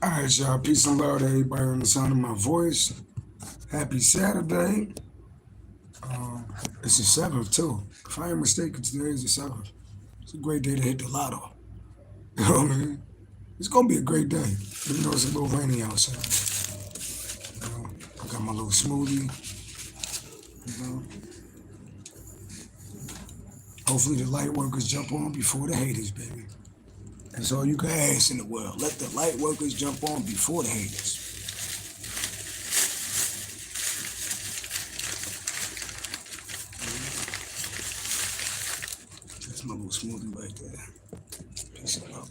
All right, y'all. Peace and love to everybody on the sound of my voice. Happy Saturday. It's the 7th, too. If I ain't mistaken, today is the 7th. It's a great day to hit the lotto. You know what I mean? It's going to be a great day, even though it's a little rainy outside. I got my little smoothie. You know? Hopefully the light workers jump on before the haters, baby. That's all you can ask in the world. Let the light workers jump on before the haters. That's my little smoothie right there. Peace and love.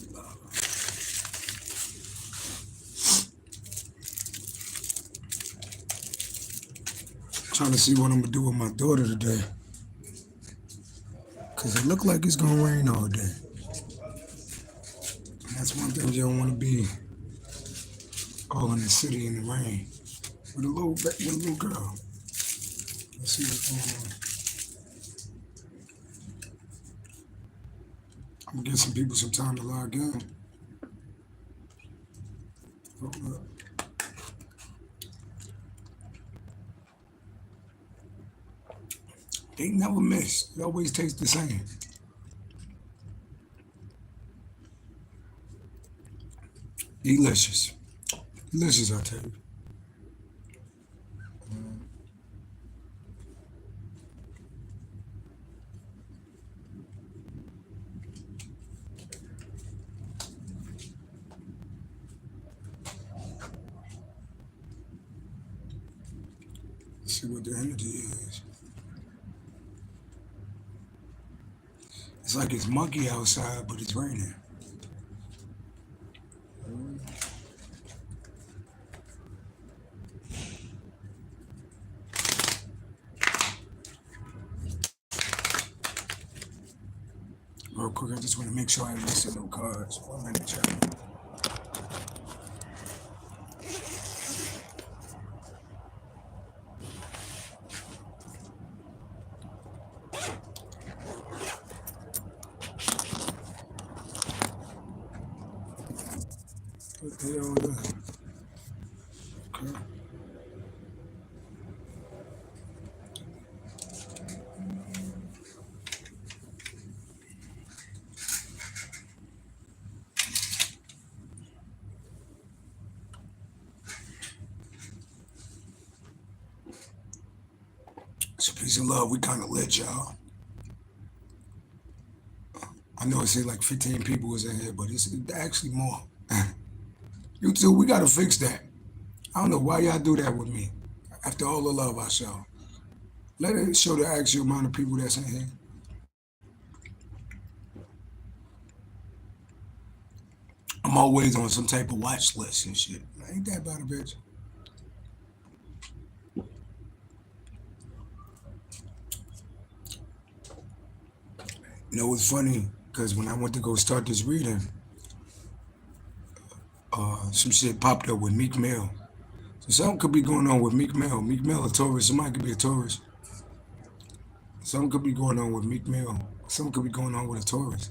Trying to see what I'm gonna do with my daughter today. Cause it look like it's gonna rain all day. And that's one thing you don't wanna be all in the city in the rain. With a little girl. Let's see what's going on. I'm gonna give some people some time to log in. Hold up. They never miss. It always tastes the same. Delicious. Delicious, I tell you. Let's see what the energy is. It's like it's muggy outside, but it's raining. Real quick, I just want to make sure I didn't miss no cards. 1 minute, chat. What the hell is that? Okay. So peace and love, we kind of lit, y'all. I know it said like 15 people was in here, but it's actually more. You two, we gotta fix that. I don't know why y'all do that with me. After all the love I show. Let it show the actual amount of people that's in here. I'm always on some type of watch list and shit. Ain't that about a bitch? You know, it's funny, because when I went to go start this reading, some shit popped up with Meek Mill. So something could be going on with Meek Mill. Meek Mill a Taurus. Somebody could be a Taurus. Something could be going on with Meek Mill. Something could be going on with a Taurus.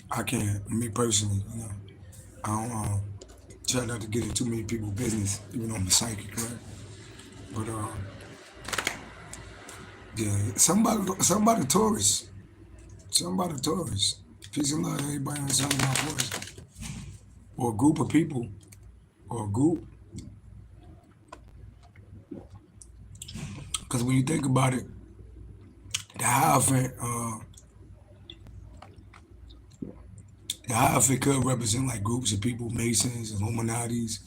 I can't, me personally, you know, I don't try not to get into too many people's business, even though I'm a psychic, right? But yeah, somebody Taurus. Somebody Taurus. Peace and love to everybody on the sound of my voice. Or a group of people. Or a group. Because when you think about it, the Hierophant could represent like groups of people, Masons, Illuminatis,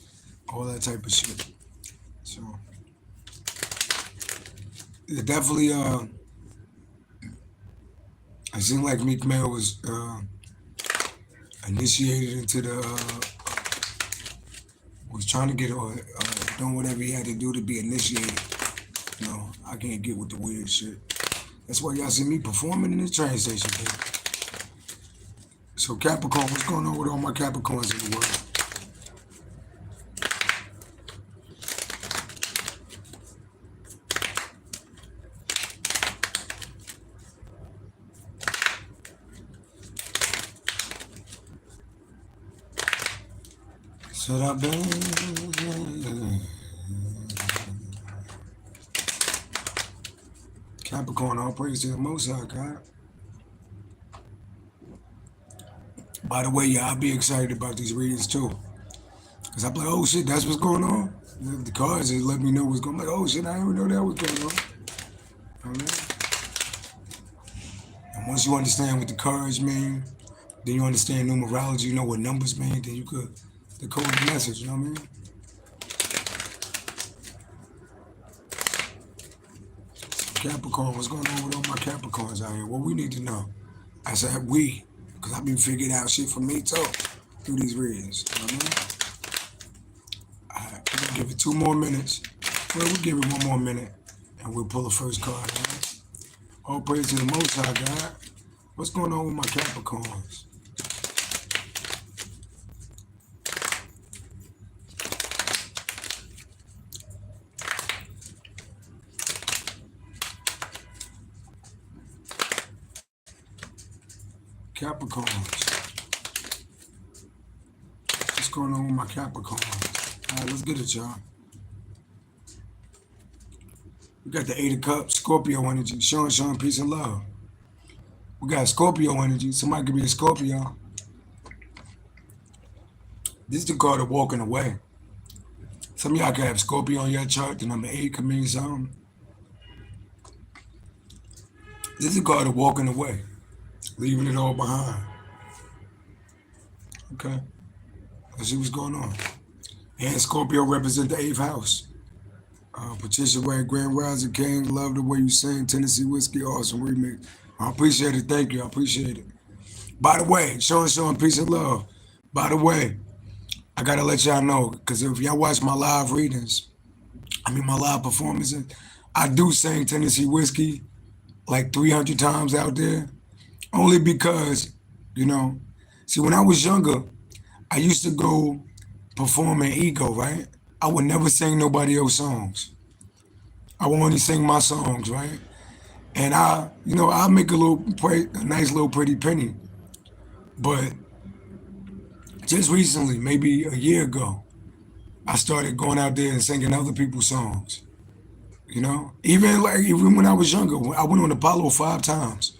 all that type of shit. So it definitely it seemed like Meek Mill was initiated into was trying to get doing whatever he had to do to be initiated. You know, I can't get with the weird shit. That's why y'all see me performing in the train station, baby. So Capricorn, what's going on with all my Capricorns in the world? Should I be? Capricorn, all praise to the Most High God. By the way, yeah, I'll be excited about these readings too. Because I'm like, oh shit, that's what's going on? The cards just let me know what's going on. I'm like, oh shit, I didn't even know that was going on. You know? And once you understand what the cards mean, then you understand numerology, you know what numbers mean, then you could decode the message, you know what I mean? Capricorn, what's going on with all my Capricorns out here? What we need to know. I said we, because I've been figuring out shit for me too through these readings, you know what I mean? All right, we're gonna give it 2 more minutes. Well, we'll give it 1 more minute and we'll pull the first card, right? All praise to the Most High God. What's going on with my Capricorns? Capricorns. What's going on with my Capricorns? All right, let's get it, y'all. We got the 8 of Cups, Scorpio energy, showing peace and love. We got Scorpio energy. Somebody could be a Scorpio. This is the card of walking away. Some of y'all could have Scorpio on your chart. The number 8 could mean something. This is the card of walking away, leaving it all behind. Okay. Let's see what's going on. And Scorpio represent the 8th house. Patricia Wade, Grand Rising King, love the way you sing. Tennessee Whiskey, awesome remix. I appreciate it. Thank you. I appreciate it. By the way, showing peace and love. By the way, I gotta let y'all know, because if y'all watch my live readings, my live performances, I do sing Tennessee Whiskey like 300 times out there. Only because, see, when I was younger, I used to go perform in ego, right? I would never sing nobody else's songs. I would only sing my songs, right? And I make a nice little pretty penny. But just recently, maybe a year ago, I started going out there and singing other people's songs. Even when I was younger, I went on Apollo 5 times.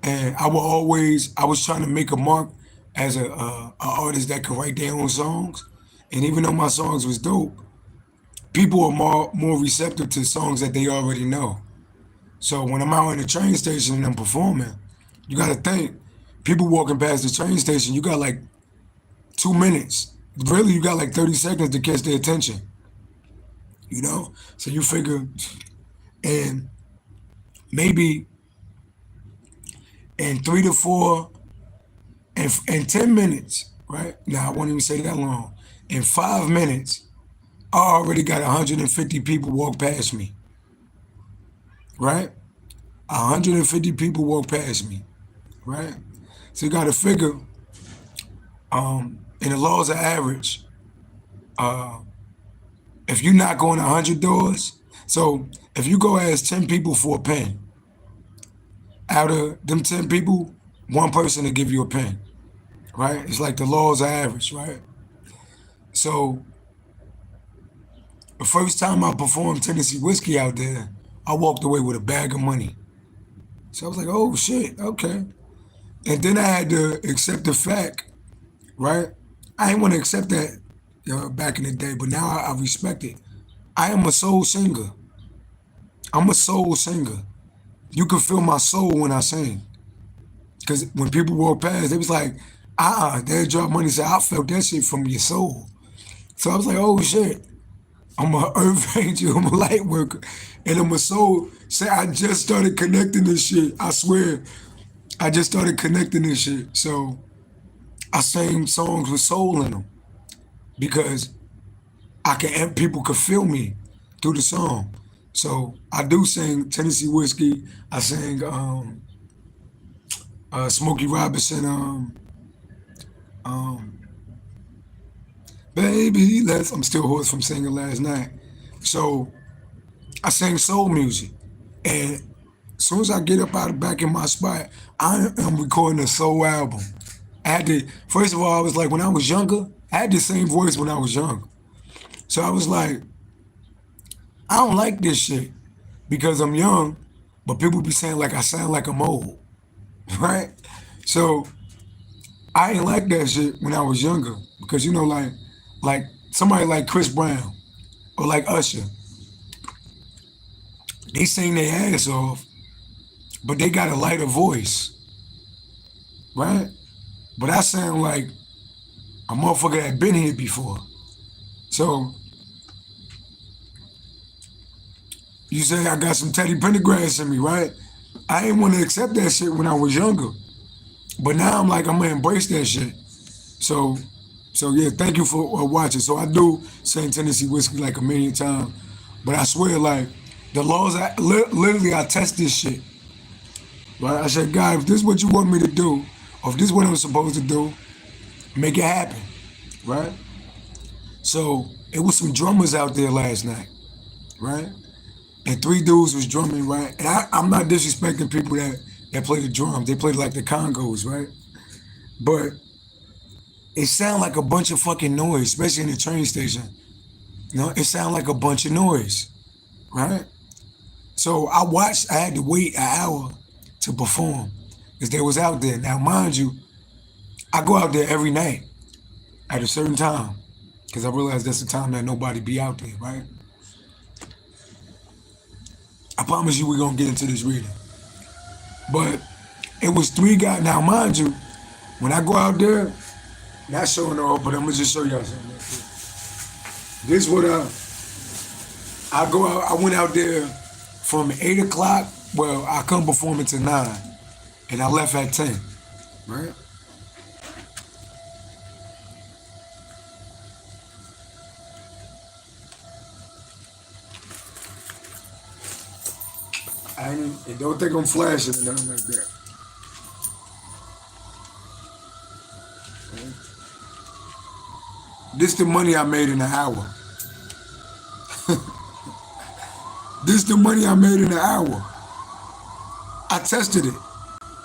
And I was trying to make a mark as a artist that could write their own songs. And even though my songs was dope, people are more receptive to songs that they already know. So when I'm out in the train station and I'm performing, you got to think, people walking past the train station, you got like 2 minutes. Really, you got like 30 seconds to catch their attention. So you figure, and maybe in 3 to 4, and 10 minutes, right? Now, I won't even say that long. In 5 minutes, I already got 150 people walk past me, right? 150 people walk past me, right? So you got to figure, in the laws of average, if you knock on 100 doors, so if you go ask 10 people for a pen, out of them 10 people, 1 person will give you a pen, right? It's like the laws of average, right? So the first time I performed Tennessee Whiskey out there, I walked away with a bag of money. So I was like, oh shit, okay. And then I had to accept the fact, right? I didn't want to accept that back in the day, but now I respect it. I am a soul singer. I'm a soul singer. You can feel my soul when I sing. Because when people walk past, they was like, they'll drop money and say, I felt that shit from your soul. So I was like, oh shit. I'm an earth angel, I'm a light worker, and I'm a soul. Say, I just started connecting this shit. I swear, I just started connecting this shit. So I sing songs with soul in them because people could feel me through the song. So I do sing Tennessee Whiskey. I sing Smokey Robinson, baby, I'm still hoarse from singing last night. So I sing soul music. And as soon as I get up back in my spot, I am recording a soul album. First of all, I was like, when I was younger, I had the same voice when I was young. So I was like, I don't like this shit because I'm young, but people be saying like I sound like I'm old, right? So I ain't like that shit when I was younger because you know, like somebody like Chris Brown or like Usher, they sing their ass off, but they got a lighter voice, right? But I sound like a motherfucker that been here before. So you say I got some Teddy Pendergrass in me, right? I ain't want to accept that shit when I was younger, but now I'm like I'm gonna embrace that shit. So, so yeah, thank you for watching. So I do St. Tennessee whiskey like a million times, but I swear like the laws, literally I test this shit. Right? I said, God, if this is what you want me to do, or if this is what I'm supposed to do, make it happen. Right? So it was some drummers out there last night, right? And 3 dudes was drumming, right? And I'm not disrespecting people that play the drums. They play like the congos, right? But it sounded like a bunch of fucking noise, especially in the train station. You know, it sounded like a bunch of noise, right? So I had to wait an hour to perform because they was out there. Now, mind you, I go out there every night at a certain time because I realize that's the time that nobody be out there, right? I promise you we're going to get into this reading. But it was 3 guys. Now, mind you, when I go out there, not showing off, but I'm going to just show y'all something. This is what I go out. I went out there from 8 o'clock. Well, I come performing to 9, and I left at 10, right? And don't think I'm flashing or nothing like that. Right? This the money I made in an hour. This the money I made in an hour. I tested it,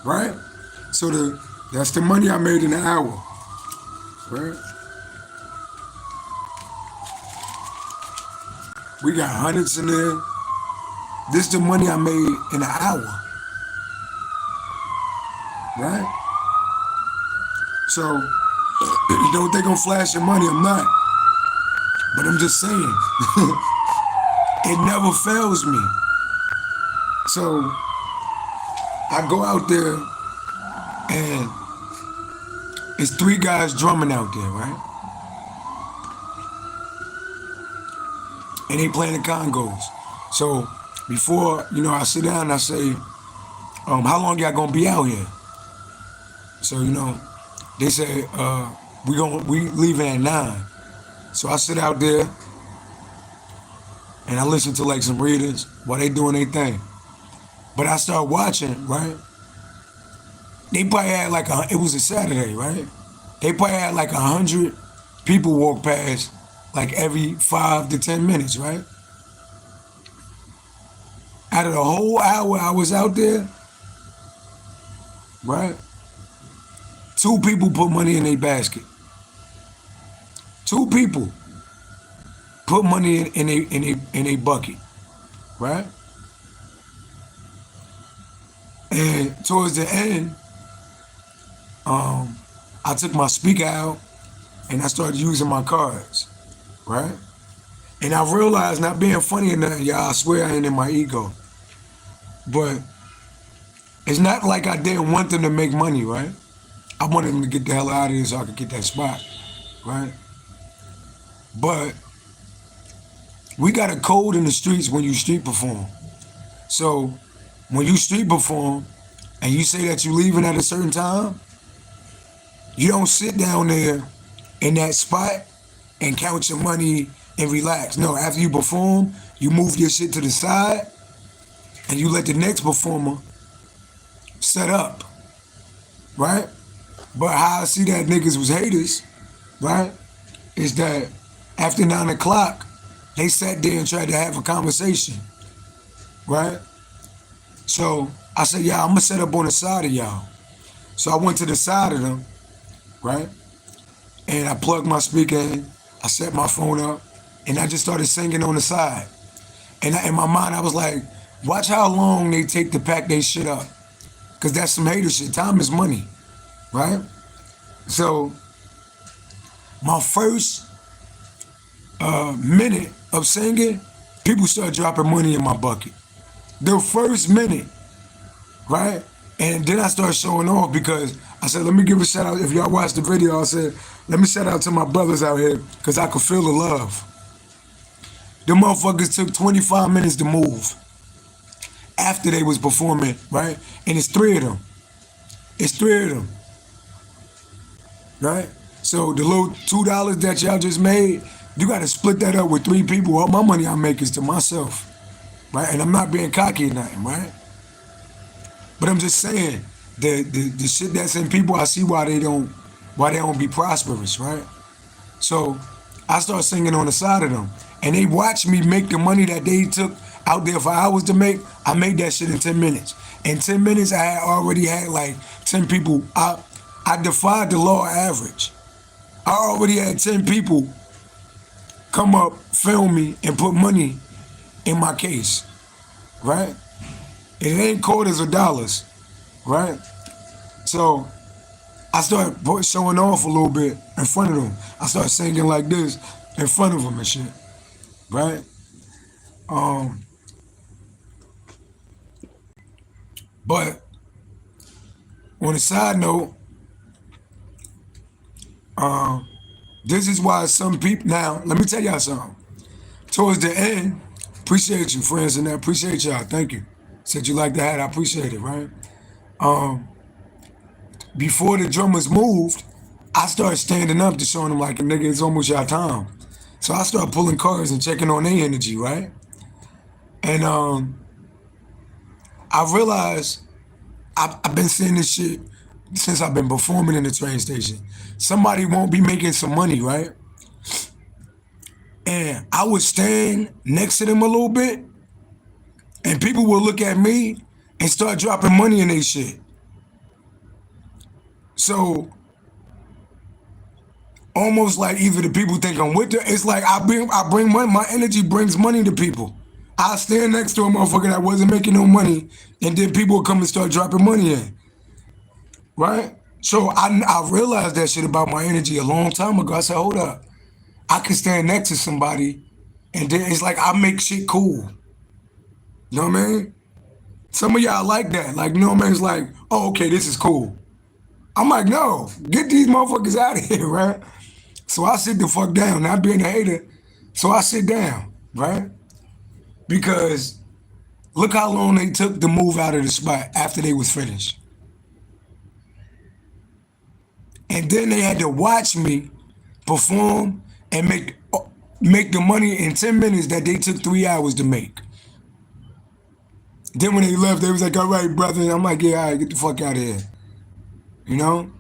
right? So that's the money I made in an hour, right? We got hundreds in there. This the money I made in an hour, right? So you don't think I'm flashing money, I'm not. But I'm just saying, it never fails me. So I go out there and it's 3 guys drumming out there, right? And they playing the congos. So before, I sit down and I say, how long y'all gonna be out here? So, they say, we leaving at 9. So I sit out there and I listen to like some readers while they doing their thing. But I start watching, right? They probably had it was a Saturday, right? They probably had like 100 people walk past like every 5 to 10 minutes, right? Out of the whole hour I was out there, right? 2 people put money in their basket. 2 people put money in a bucket, right? And towards the end, I took my speaker out and I started using my cards, right? And I realized, not being funny or nothing, y'all, I swear I ain't in my ego, but it's not like I didn't want them to make money, right? I wanted them to get the hell out of here so I could get that spot, right? But we got a code in the streets when you street perform. So when you street perform and you say that you're leaving at a certain time, you don't sit down there in that spot and count your money and relax. No, after you perform, you move your shit to the side and you let the next performer set up, right? But how I see that niggas was haters, right, is that after 9 o'clock, they sat there and tried to have a conversation, right? So I said, y'all, I'm gonna set up on the side of y'all. So I went to the side of them, right? and I plugged my speaker in. I set my phone up, and I just started singing on the side. And in my mind, I was like, watch how long they take to pack their shit up. Because that's some hater shit. Time is money, right? So my first minute of singing, people start dropping money in my bucket. The first minute, right? And then I started showing off because I said, let me give a shout out. If y'all watched the video, I said, let me shout out to my brothers out here because I could feel the love. The motherfuckers took 25 minutes to move after they was performing, right? And it's three of them. It's three of them, right? So the little $2 that y'all just made, you got to split that up with three people. All my money I make is to myself, right? And I'm not being cocky or nothing, right? But I'm just saying, the shit that's in people, I see why they don't be prosperous, right? So I start singing on the side of them, and they watch me make the money that they took out there for hours to make. I made that shit in 10 minutes. In 10 minutes, I had already had like 10 people. I defied the law of average. I already had 10 people come up, film me, and put money in my case, right? It ain't quarters or dollars, right? So I started showing off a little bit in front of them. I started singing like this in front of them and shit, right? But on a side note, this is why some people, now, let me tell y'all something. Towards the end, appreciate you, friends, and that. Appreciate y'all. Thank you. Said you like the hat. I appreciate it, right? Before the drummers moved, I started standing up to showing them like, nigga, it's almost your time. So I started pulling cards and checking on their energy, right? And I realized I've been seeing this shit since I've been performing in the train station. Somebody won't be making some money, right? And I would stand next to them a little bit, and people would look at me and start dropping money in their shit. So almost like either the people think I'm with them, it's like I bring money, my energy brings money to people. I stand next to a motherfucker that wasn't making no money, and then people would come and start dropping money in, right? So I realized that shit about my energy a long time ago. I said, hold up, I can stand next to somebody, and then it's like I make shit cool. You know what I mean? Some of y'all like that. Like, you know what I mean? It's like, oh, okay, this is cool. I'm like, no, get these motherfuckers out of here, right? So I sit the fuck down, not being a hater. So I sit down, right? Because look how long they took to move out of the spot after they was finished. And then they had to watch me perform and make the money in 10 minutes that they took 3 hours to make. Then when they left, they was like, all right, brother. And I'm like, yeah, all right, get the fuck out of here. You know?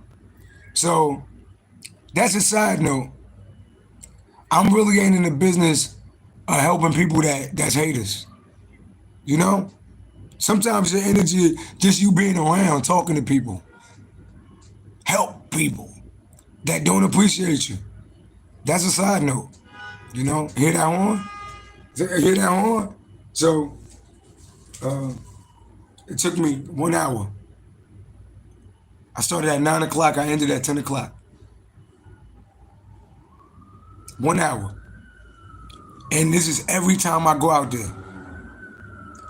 So that's a side note. I'm really ain't in the business of helping people that's haters. You know? Sometimes your energy, just you being around, talking to people. Help people that don't appreciate you. That's a side note. You know? Hear that horn? Hear that horn? So, it took me 1 hour. I started at 9 o'clock, I ended at 10 o'clock. 1 hour. And this is every time I go out there.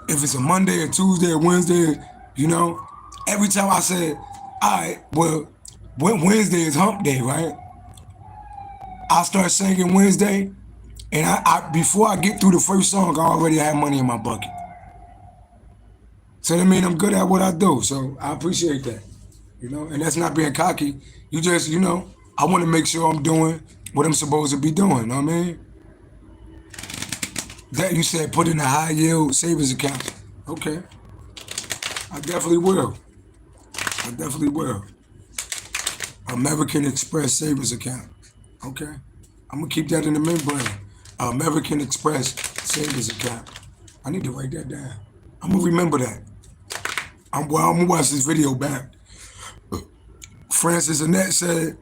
If it's a Monday or Tuesday or Wednesday, you know, every time I said, all right, well, Wednesday is hump day, right? I start singing Wednesday, and I before I get through the first song, I already have money in my bucket. So that means I'm good at what I do, so I appreciate that. You know, and that's not being cocky. You just, you know, I want to make sure I'm doing what I'm supposed to be doing, you know what I mean? That you said put in a high yield savings account. Okay. I definitely will. I definitely will. American Express savings account. Okay. I'm gonna keep that in the membrane. American Express savings account. I need to write that down. I'm gonna remember that. I'm gonna watch this video back. Francis Annette said,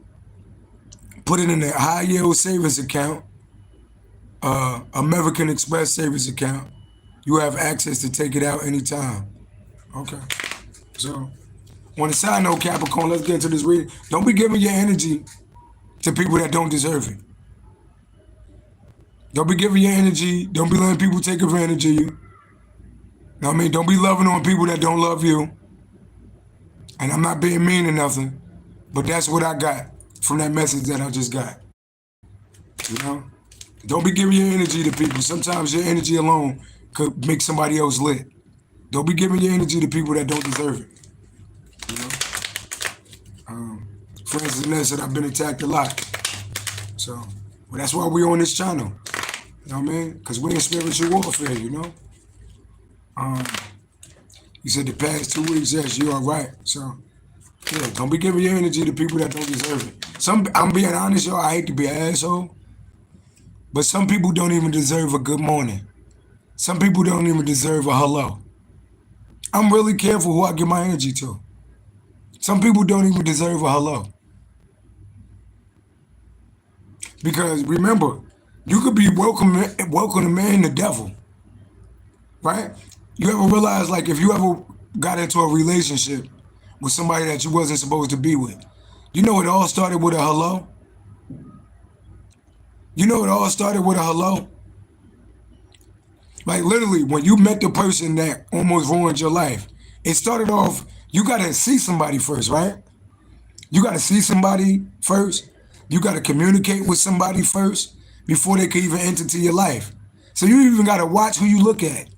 put it in a high yield savings account, American Express savings account. You have access to take it out anytime. Okay. So, on the side note, Capricorn, let's get into this reading. Don't be giving your energy to people that don't deserve it. Don't be giving your energy. Don't be letting people take advantage of you. You know what I mean? Don't be loving on people that don't love you. And I'm not being mean or nothing, but that's what I got from that message that I just got. You know? Don't be giving your energy to people. Sometimes your energy alone could make somebody else lit. Don't be giving your energy to people that don't deserve it. You know? Francis Ness said I've been attacked a lot. So, well, that's why we're on this channel. You know what I mean? Because we're in spiritual warfare, you know? You said the past 2 weeks, yes, you are right. So, yeah, don't be giving your energy to people that don't deserve it. I'm being honest, y'all, I hate to be an asshole, but some people don't even deserve a good morning. Some people don't even deserve a hello. I'm really careful who I give my energy to. Some people don't even deserve a hello. Because remember, you could be welcoming the devil, right? You ever realize, like, if you ever got into a relationship with somebody that you wasn't supposed to be with, you know it all started with a hello? You know it all started with a hello? Like, literally, when you met the person that almost ruined your life, it started off, you got to see somebody first, right? You got to see somebody first. You got to communicate with somebody first before they can even enter into your life. So you even got to watch who you look at.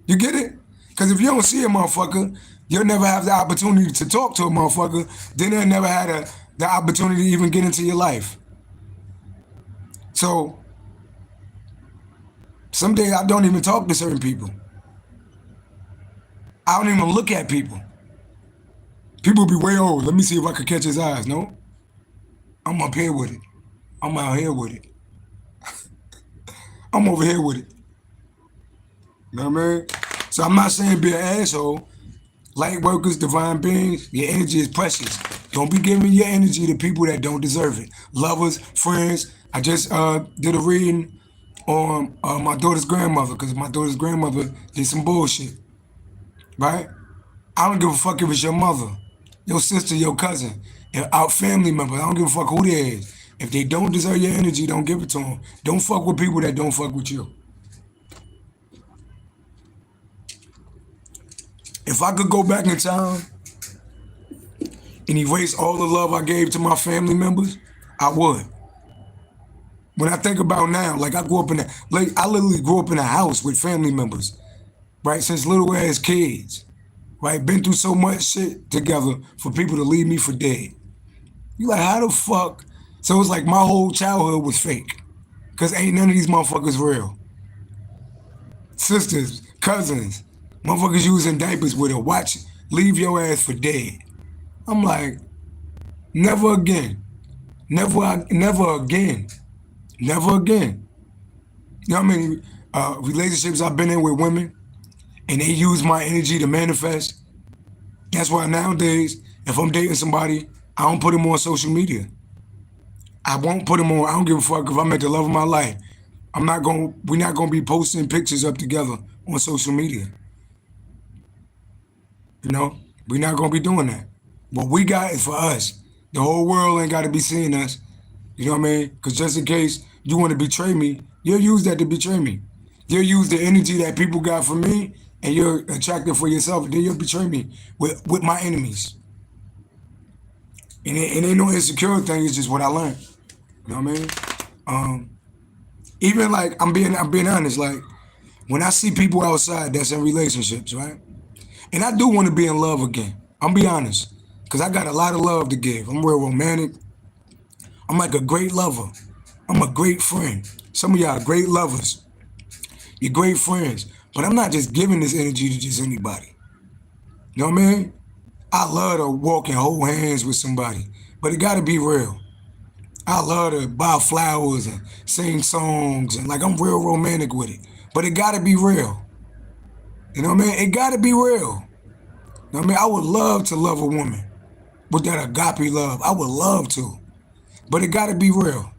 You get it? Because if you don't see a motherfucker, you'll never have the opportunity to talk to a motherfucker. Then they'll never have the opportunity to even get into your life. So some days I don't even talk to certain people. I don't even look at people. People be way old. Let me see if I can catch his eyes. No? I'm up here with it. I'm out here with it. I'm over here with it. You know what I mean? So I'm not saying be an asshole. Light workers, divine beings, your energy is precious. Don't be giving your energy to people that don't deserve it. Lovers, friends. I just did a reading on my daughter's grandmother because my daughter's grandmother did some bullshit. Right? I don't give a fuck if it's your mother, your sister, your cousin, our family member. I don't give a fuck who they is. If they don't deserve your energy, don't give it to them. Don't fuck with people that don't fuck with you. If I could go back in time and erase all the love I gave to my family members, I would. When I think about now, like I literally grew up in a house with family members, right? Since little ass kids, right? Been through so much shit together for people to leave me for dead. You like, how the fuck? So it's like my whole childhood was fake. Cause ain't none of these motherfuckers real. Sisters, cousins, motherfuckers using diapers with a watch, leave your ass for dead. I'm like, never again. Never again. Never again. You know how many relationships I've been in with women and they use my energy to manifest? That's why nowadays, if I'm dating somebody, I don't put them on social media. I won't put them on. I don't give a fuck if I met the love of my life. We're not gonna be posting pictures up together on social media. You know, we're not gonna be doing that. What we got is for us. The whole world ain't gotta be seeing us. You know what I mean? Because just in case you want to betray me, you'll use that to betray me. You'll use the energy that people got from me and you're attracted for yourself, and then you'll betray me with my enemies. And it ain't no insecure thing, it's just what I learned. You know what I mean? Even like, I'm being honest, like, when I see people outside that's in relationships, right? And I do want to be in love again. I'm be honest. Because I got a lot of love to give. I'm real romantic. I'm like a great lover. I'm a great friend. Some of y'all are great lovers. You're great friends. But I'm not just giving this energy to just anybody. You know what I mean? I love to walk and hold hands with somebody. But it got to be real. I love to buy flowers and sing songs. And like, I'm real romantic with it. But it got to be real. You know what I mean? It got to be real. You know what I mean? I would love to love a woman with that agape love. I would love to. but it got to be real.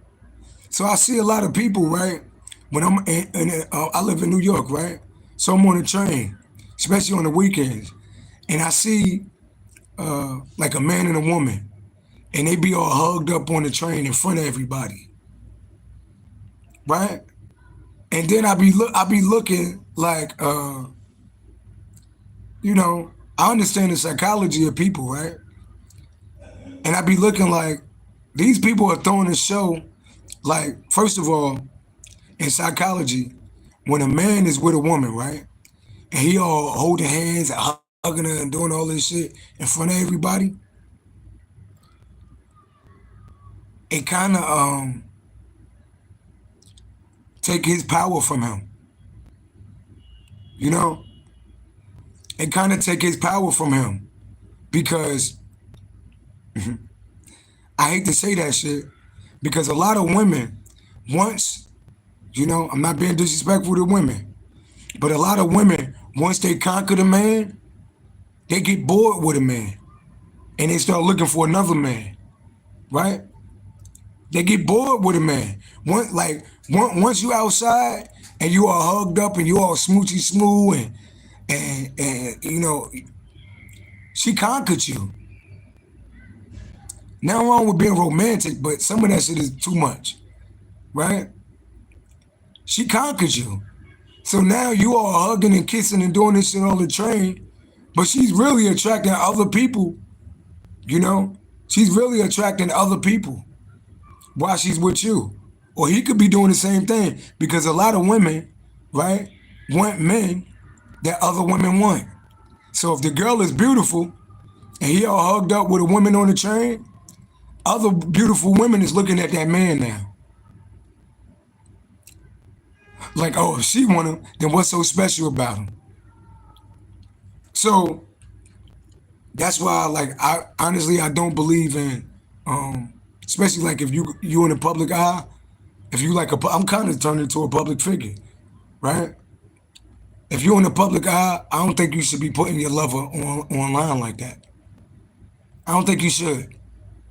So I see a lot of people, right? When I live in New York, right? So I'm on a train, especially on the weekends, and I see like a man and a woman, and they be all hugged up on the train in front of everybody, right? And then I be looking like, I understand the psychology of people, right? And I be looking like these people are throwing a show. Like, first of all, in psychology, when a man is with a woman, right, and he all holding hands and hugging her and doing all this shit in front of everybody, it kind of take his power from him. You know, it kind of take his power from him because I hate to say that shit because a lot of women once, I'm not being disrespectful to women, but a lot of women once they conquer the man, they get bored with a man and they start looking for another man, right? They get bored with a man. Once you outside and you are hugged up and you all smoochy smooth and she conquered you. Nothing wrong with being romantic, but some of that shit is too much, right? She conquered you. So now you all hugging and kissing and doing this shit on the train, but she's really attracting other people, She's really attracting other people while she's with you. Or he could be doing the same thing because a lot of women, right, want men that other women want. So if the girl is beautiful and he all hugged up with a woman on the train, other beautiful women is looking at that man now. Like, oh, if she want him, then what's so special about him? So that's why, I honestly I don't believe in, especially like if you in the public eye, if you I'm kind of turning into a public figure, right? If you're in the public eye, I don't think you should be putting your lover online like that. I don't think you should,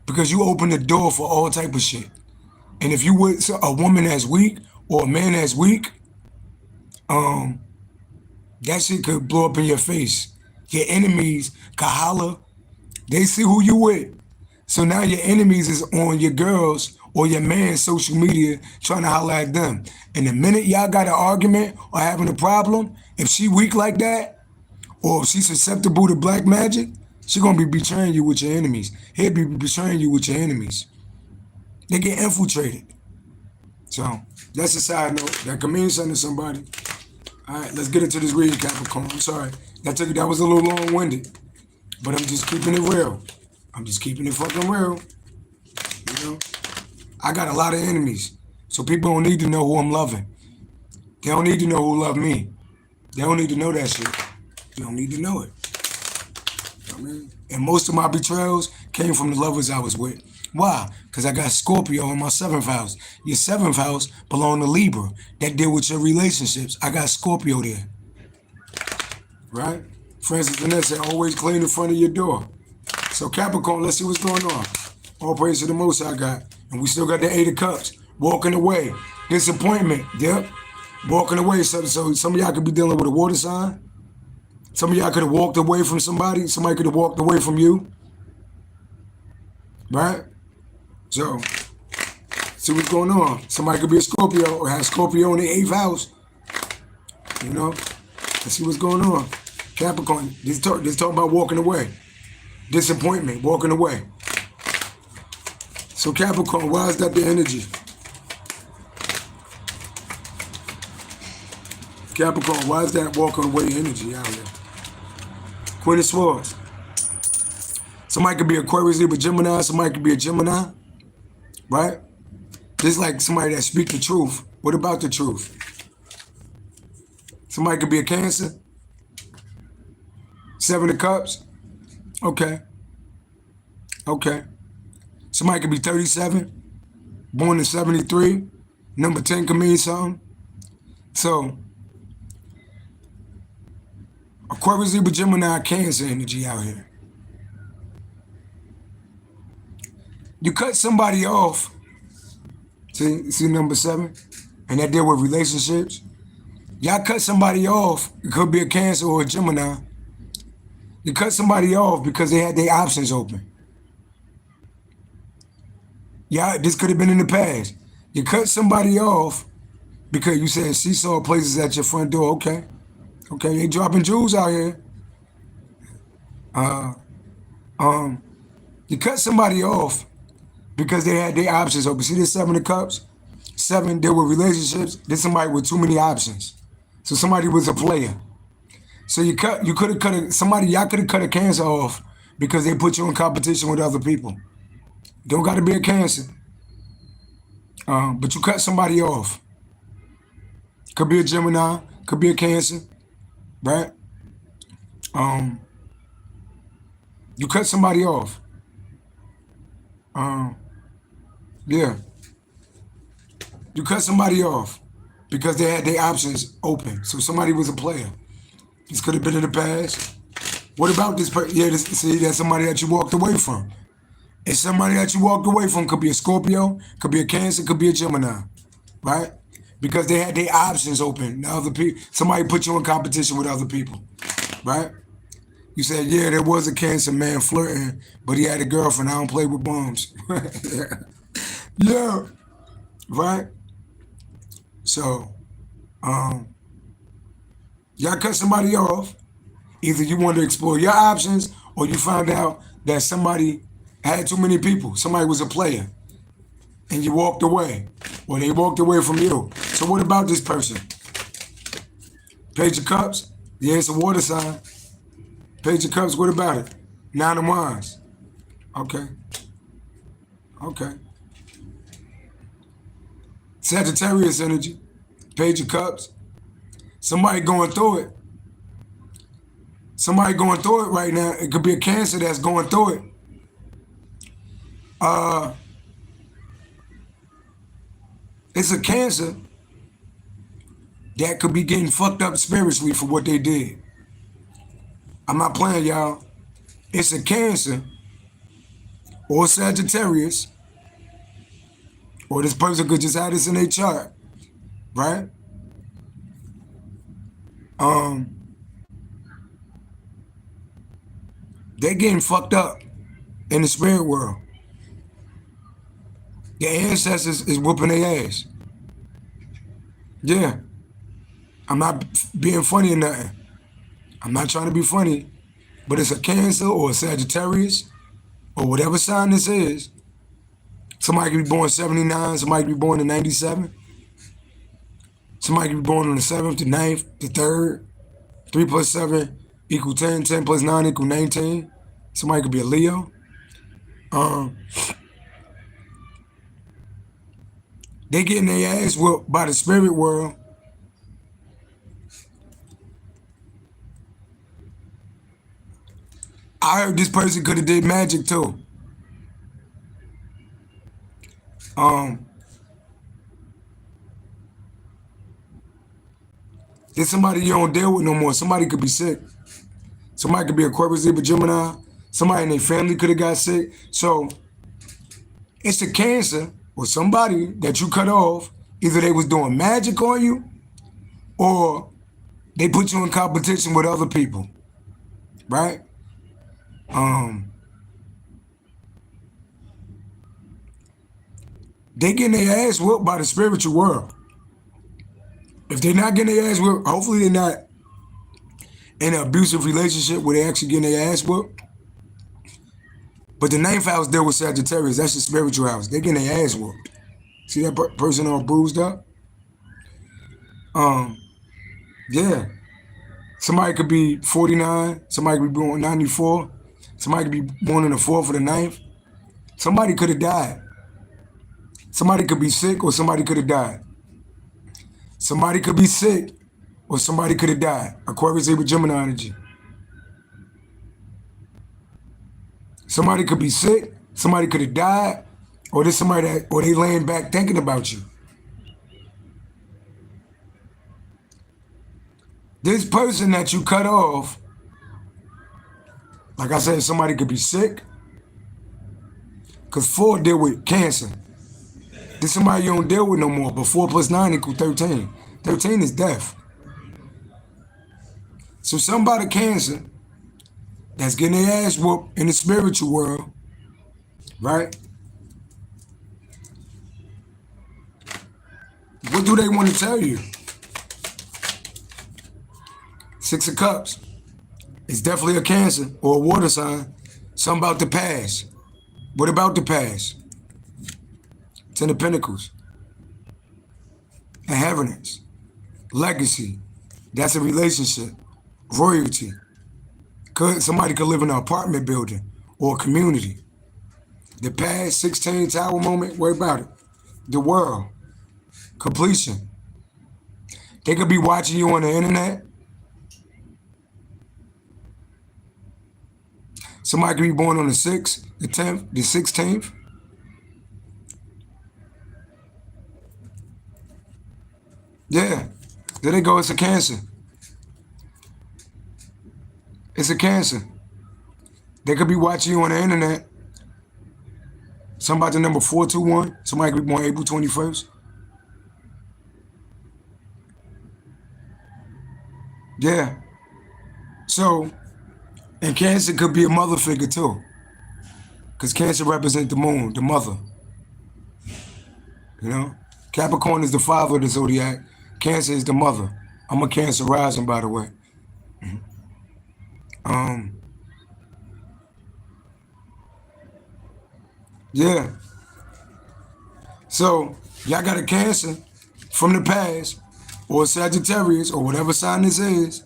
because you open the door for all type of shit. And if you with a woman that's weak or a man that's weak, that shit could blow up in your face. Your enemies could holler. They see who you with. So now your enemies is on your girls or your man's social media trying to holler at them. And the minute y'all got an argument or having a problem, if she weak like that, or if she's susceptible to black magic, she gonna be betraying you with your enemies. He'll be betraying you with your enemies. They get infiltrated. So that's a side note. That can mean something to somebody. All right, let's get into this reading, Capricorn. I'm sorry. That was a little long-winded, but I'm just keeping it real. I'm just keeping it fucking real. I got a lot of enemies, so people don't need to know who I'm loving. They don't need to know who love me. They don't need to know that shit. They don't need to know it. And most of my betrayals came from the lovers I was with. Why? Because I got Scorpio in my 7th house. Your 7th house belong to Libra. That deal with your relationships. I got Scorpio there. Right? Francis Vanessa said, always clean the front of your door. So Capricorn, let's see what's going on. All praise to the most I got. And we still got the 8 of Cups. Walking away. Disappointment. Yep. Walking away. So some of y'all could be dealing with a water sign. Some of y'all could have walked away from somebody. Somebody could have walked away from you. Right? So, see what's going on. Somebody could be a Scorpio or have Scorpio in the 8th house. Let's see what's going on. Capricorn, this talking about walking away. Disappointment, walking away. So Capricorn, why is that the energy? Capricorn, why is that walking away energy out here? Queen of Swords. Somebody could be Aquarius, Libra, Gemini. Somebody could be a Gemini, right? This is like somebody that speaks the truth. What about the truth? Somebody could be a Cancer. 7 of Cups. Okay. Somebody could be 37, born in 73. Number 10 could mean something. So, Aquarius, Libra, Gemini, Cancer energy out here. You cut somebody off. See number 7? And that deal with relationships. Y'all cut somebody off. It could be a Cancer or a Gemini. You cut somebody off because they had their options open. Yeah, this could have been in the past. You cut somebody off because you said seesaw places at your front door. Okay. Okay, they dropping jewels out here. You cut somebody off because they had their options open. See this 7 of Cups? 7 deal with relationships. There's somebody with too many options. So somebody was a player. So you could have cut y'all could have cut a Cancer off because they put you in competition with other people. Don't got to be a Cancer. But you cut somebody off. Could be a Gemini, could be a Cancer, right? You cut somebody off. Yeah. You cut somebody off because they had their options open. So somebody was a player. This could have been in the past. What about this person? Yeah, see, that's somebody that you walked away from. It's somebody that you walked away from. Could be a Scorpio, could be a Cancer, could be a Gemini, right? Because they had their options open. Now other people, somebody put you in competition with other people, right? You said, yeah, there was a Cancer man flirting, but he had a girlfriend. I don't play with bums. Yeah, right? So, y'all cut somebody off. Either you wanted to explore your options or you found out that somebody had too many people. Somebody was a player and you walked away or they walked away from you. So what about this person? Page of Cups. Yeah, it's a water sign. Page of Cups, what about it? 9 of Wands. Okay. Okay. Sagittarius energy. Page of Cups. Somebody going through it. Somebody going through it right now. It could be a Cancer that's going through it. It's a Cancer that could be getting fucked up spiritually for what they did. I'm not playing, y'all. It's a Cancer or Sagittarius, or this person could just have this in their chart, right? They're getting fucked up in the spirit world. Their ancestors is whooping their ass. Yeah. I'm not being funny or nothing. I'm not trying to be funny, but it's a Cancer or a Sagittarius or whatever sign this is. Somebody could be born 79, somebody could be born in 97. Somebody could be born on the 7th, the 9th, the 3rd. 3 plus 7 equal 10, 10 plus 9 equal 19. Somebody could be a Leo. They getting their ass whooped by the spirit world. I heard this person could have did magic too. There's somebody you don't deal with no more. Somebody could be sick. Somebody could be a Aquarius, Libra, Gemini. Somebody in their family could have got sick. So it's a Cancer or somebody that you cut off. Either they was doing magic on you or they put you in competition with other people, right? They getting their ass whooped by the spiritual world. If they're not getting their ass whooped, hopefully they're not in an abusive relationship where they're actually getting their ass whooped. But the 9th house deal with Sagittarius. That's the spiritual house. They're getting their ass whooped. See that person all bruised up? Yeah. Somebody could be 49. Somebody could be born 94. Somebody could be born on the 4th or the 9th. Somebody could have died. Somebody could be sick or somebody could have died. Somebody could be sick or somebody could have died. Aquarius, Libra, Gemini energy. Somebody could be sick, somebody could have died, or there's somebody that, or they laying back thinking about you. This person that you cut off, like I said, somebody could be sick, Because 4 deal with cancer. This somebody you don't deal with no more, but 4 plus 9 equals 13. 13 is death. So somebody cancer that's getting their ass whooped in the spiritual world, right? What do they want to tell you? 6 of Cups. It's definitely a Cancer or a water sign. Something about the past. What about the past? 10 of Pentacles. Inheritance. Legacy. That's a relationship. Royalty. Somebody could live in an apartment building or a community. The past, 16 tower moment, worry about it. The world. Completion. They could be watching you on the internet. Somebody could be born on the 6th, the 10th, the 16th. Yeah. There they go. It's a Cancer. It's a Cancer. They could be watching you on the internet. Somebody number 421. Somebody could be born April 21st. Yeah. So, and Cancer could be a mother figure too. Because Cancer represents the moon, the mother. You know? Capricorn is the father of the zodiac. Cancer is the mother. I'm a Cancer rising, by the way. Yeah. So, y'all got a Cancer from the past, or Sagittarius, or whatever sign this is.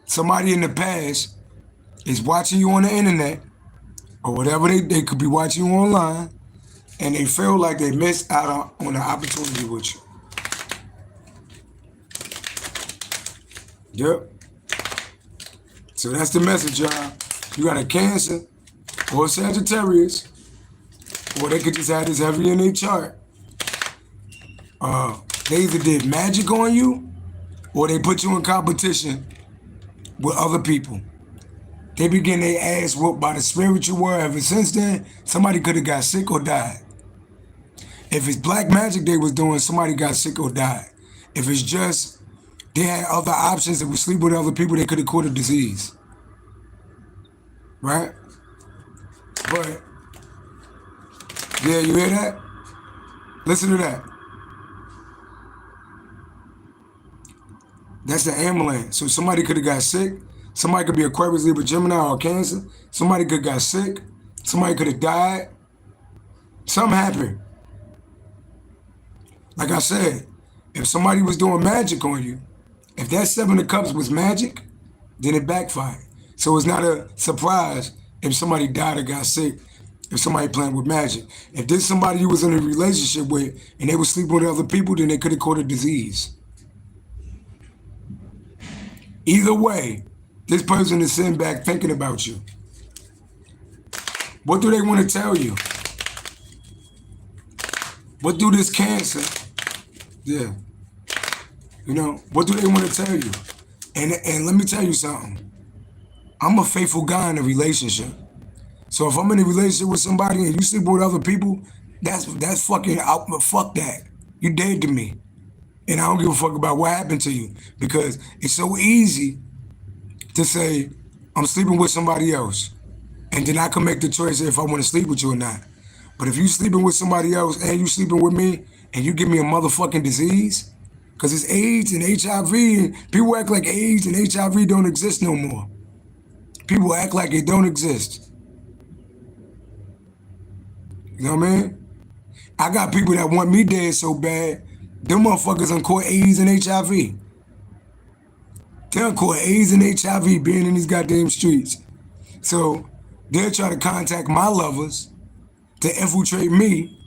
Somebody in the past is watching you on the internet, or whatever they could be watching you online, and they feel like they missed out on an opportunity with you. Yep. So that's the message, y'all. You got a Cancer or a Sagittarius, or they could just have this heavy in their chart. They either did magic on you, or they put you in competition with other people. They be getting their ass whooped by the spiritual world. Ever since then, somebody could have got sick or died. If it's black magic they was doing, somebody got sick or died. If it's just they had other options and would sleep with other people, they could have caught a disease. Right? But, yeah, you hear that? Listen to that. That's the ambulance. So somebody could have got sick. Somebody could be Aquarius, Libra, Gemini, or Cancer. Somebody could have got sick. Somebody could have died. Something happened. Like I said, if somebody was doing magic on you, if that 7 of Cups was magic, then it backfired. So it's not a surprise if somebody died or got sick, if somebody playing with magic. If this somebody you was in a relationship with and they were sleeping with other people, then they could have caught a disease. Either way, this person is sitting back thinking about you. What do they want to tell you? What do this Cancer? Yeah. You know, what do they want to tell you? And let me tell you something. I'm a faithful guy in a relationship. So if I'm in a relationship with somebody and you sleep with other people, that's fucking out. Fuck that. You dead to me. And I don't give a fuck about what happened to you, because it's so easy to say, I'm sleeping with somebody else, and then I can make the choice if I want to sleep with you or not. But if you sleeping with somebody else and you sleeping with me, and you give me a motherfucking disease, because it's AIDS and HIV, and people act like AIDS and HIV don't exist no more. People act like it don't exist. You know what I mean? I got people that want me dead so bad, them motherfuckers done caught AIDS and HIV. They done caught AIDS and HIV being in these goddamn streets. So they'll try to contact my lovers to infiltrate me,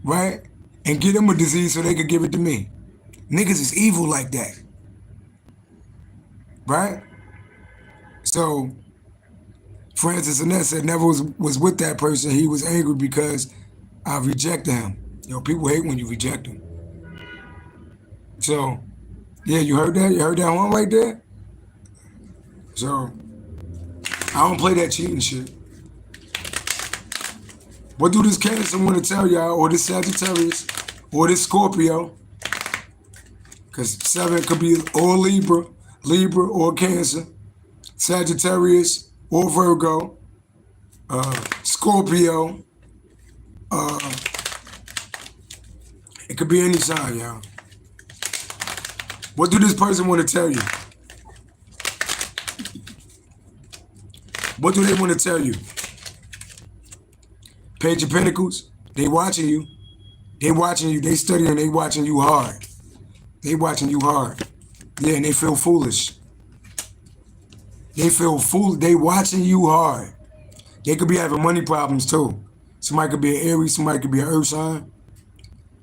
right? And get them a disease so they could give it to me. Niggas is evil like that. Right? So, Francis Annette said never was with that person. He was angry because I rejected him. You know, people hate when you reject them. So, yeah, you heard that? You heard that one right there? So, I don't play that cheating shit. What do this Cancer want to tell y'all, or this Sagittarius, or this Scorpio? Because 7 could be or Libra or Cancer, Sagittarius or Virgo, Scorpio. It could be any sign, y'all. What do this person want to tell you? What do they want to tell you? Page of Pentacles, they watching you. They watching you, they studying, they watching you hard. They watching you hard. Yeah, and they feel foolish. They feel foolish, they watching you hard. They could be having money problems too. Somebody could be an Aries, somebody could be an Earth sign.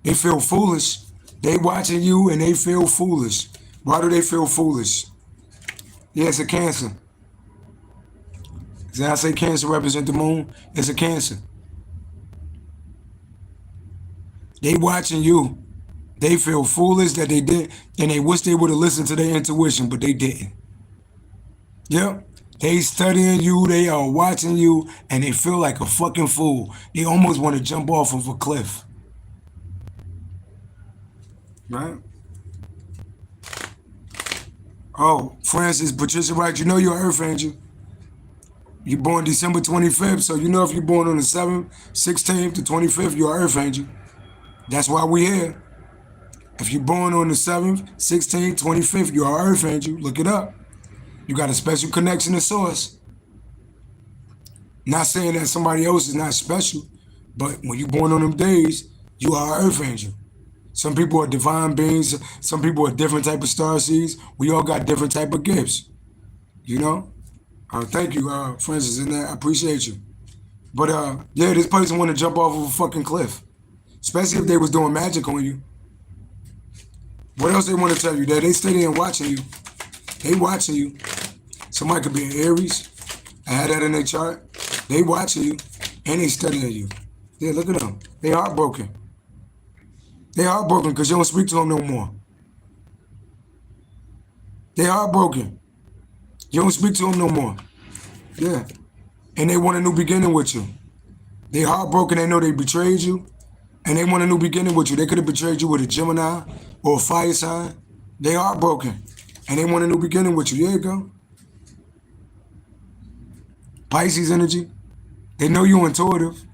They feel foolish. They watching you and they feel foolish. Why do they feel foolish? Yeah, it's a Cancer. Did I say Cancer represent the moon? It's a Cancer. They watching you. They feel foolish that they did, and they wish they would have listened to their intuition, but they didn't. Yep. They studying you, they are watching you, and they feel like a fucking fool. They almost want to jump off of a cliff. Right? Oh, Francis, Patricia Wright, you know you're an Earth angel. You're born December 25th, so you know if you're born on the 7th, 16th to 25th, you're an Earth angel. That's why we're here. If you're born on the 7th, 16th, 25th, you're an Earth angel. Look it up. You got a special connection to Source. Not saying that somebody else is not special, but when you're born on them days, you are an Earth angel. Some people are divine beings. Some people are different type of star seeds. We all got different type of gifts. You know? Thank you, Francis, and I appreciate you. But yeah, this person want to jump off of a fucking cliff. Especially if they was doing magic on you. What else they want to tell you? That they studying and watching you. They watching you. Somebody could be an Aries. I had that in their chart. They watching you and they studying you. Yeah, look at them. They heartbroken. They heartbroken because you don't speak to them no more. They heartbroken. You don't speak to them no more. Yeah. And they want a new beginning with you. They heartbroken. They know they betrayed you. And they want a new beginning with you. They could have betrayed you with a Gemini or a fire sign. They heartbroken. And they want a new beginning with you. There you go. Pisces energy. They know you're intuitive.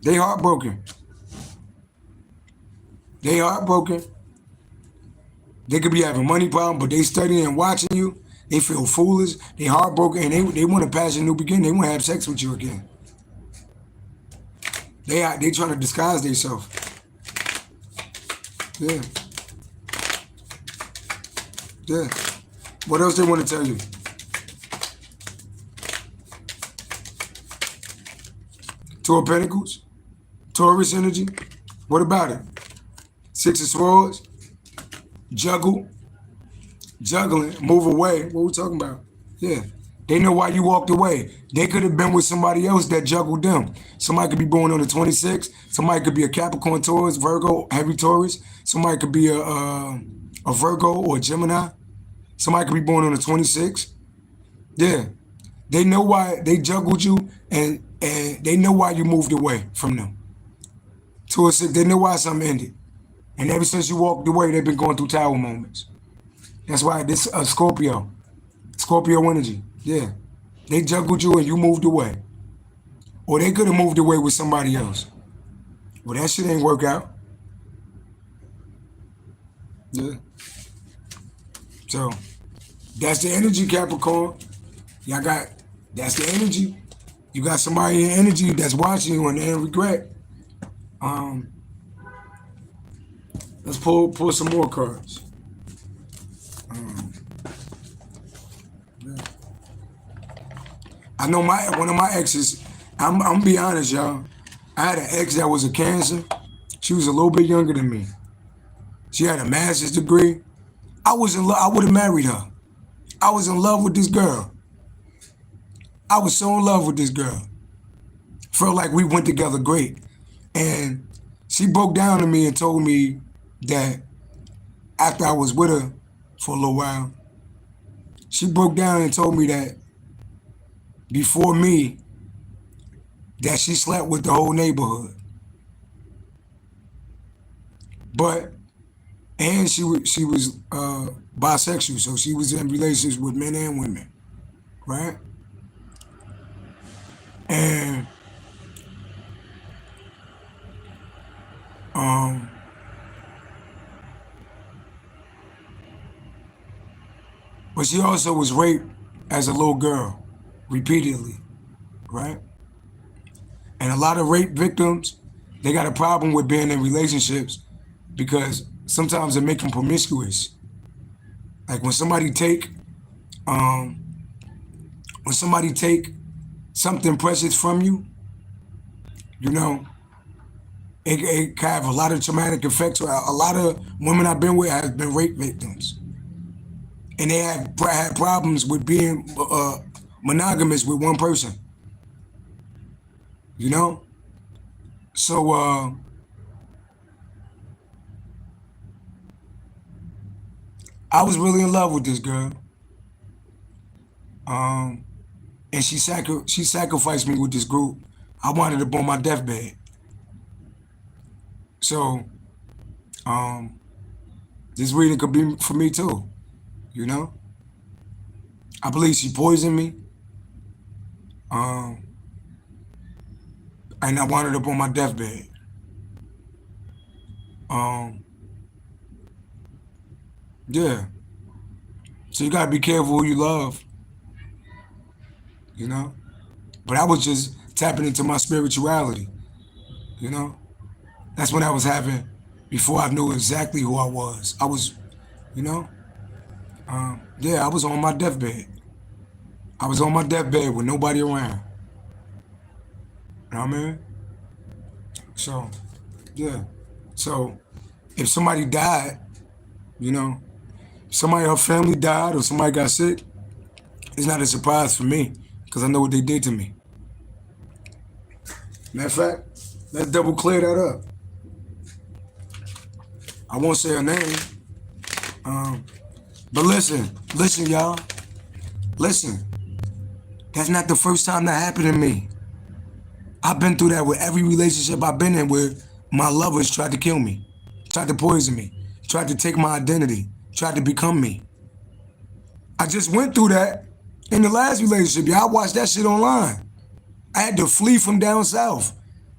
They heartbroken. They heartbroken. They could be having money problem, but they studying and watching you. They feel foolish. They heartbroken, and they want to pass a new beginning. They want to have sex with you again. They trying to disguise themselves. Yeah. Yeah. What else they want to tell you? Two of Pentacles, Taurus energy. What about it? Six of Swords, juggling, move away. What we talking about? Yeah. They know why you walked away. They could have been with somebody else that juggled them. Somebody could be born on the 26th. Somebody could be a Capricorn, Taurus, Virgo, heavy Taurus. Somebody could be a Virgo or a Gemini. Somebody could be born on the 26th. Yeah. They know why they juggled you, and they know why you moved away from them. 2 or 6, they know why something ended. And ever since you walked away, they've been going through tower moments. That's why this Scorpio energy. Yeah. They juggled you and you moved away. Or they could have moved away with somebody else. Well, that shit ain't work out. Yeah. So, that's the energy, Capricorn. That's the energy. You got somebody in energy that's watching you and they regret. Let's pull some more cards. Yeah. I know one of my exes, I'm gonna be honest, y'all. I had an ex that was a Cancer. She was a little bit younger than me. She had a master's degree. I was in love. I would have married her. I was in love with this girl. I was so in love with this girl. Felt like we went together great. And she broke down to me and told me that after I was with her for a little while, she broke down and told me that before me, that she slept with the whole neighborhood. But and she was bisexual, so she was in relationships with men and women, right? And but she also was raped as a little girl, repeatedly, right? And a lot of rape victims, they got a problem with being in relationships because sometimes they make them promiscuous. Like when somebody take something precious from you, you know, it can have a lot of traumatic effects. A lot of women I've been with have been rape victims, and they have had problems with being monogamous with one person. You know, so I was really in love with this girl, and she sacrificed me with this group. I wanted her on my deathbed. So this reading could be for me too. You know, I believe she poisoned me, and I wanted her on my deathbed. Yeah. So you gotta be careful who you love. You know, but I was just tapping into my spirituality. You know, that's when I was having before I knew exactly who I was. I was, you know, yeah, I was on my deathbed. I was on my deathbed with nobody around. You know what I mean? So, yeah. So, if somebody died, you know, somebody her family died or somebody got sick, it's not a surprise for me because I know what they did to me. Matter of fact, let's double clear that up. I won't say her name, but listen, y'all. Listen, that's not the first time that happened to me. I've been through that with every relationship I've been in where my lovers tried to kill me, tried to poison me, tried to take my identity, tried to become me. I just went through that in the last relationship. Y'all watched that shit online. I had to flee from down south